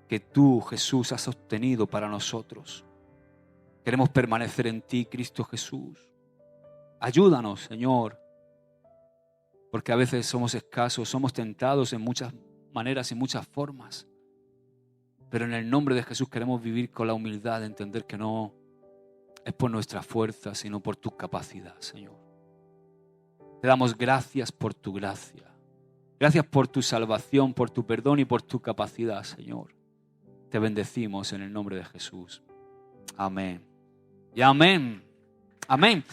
que tú, Jesús, has obtenido para nosotros. Queremos permanecer en ti, Cristo Jesús. Ayúdanos, Señor, porque a veces somos escasos, somos tentados en muchas maneras y muchas formas. Pero en el nombre de Jesús queremos vivir con la humildad de entender que no es por nuestra fuerza, sino por tu capacidad, Señor. Te damos gracias por tu gracia. Gracias por tu salvación, por tu perdón y por tu capacidad, Señor. Te bendecimos en el nombre de Jesús. Amén. Y amén. Amén.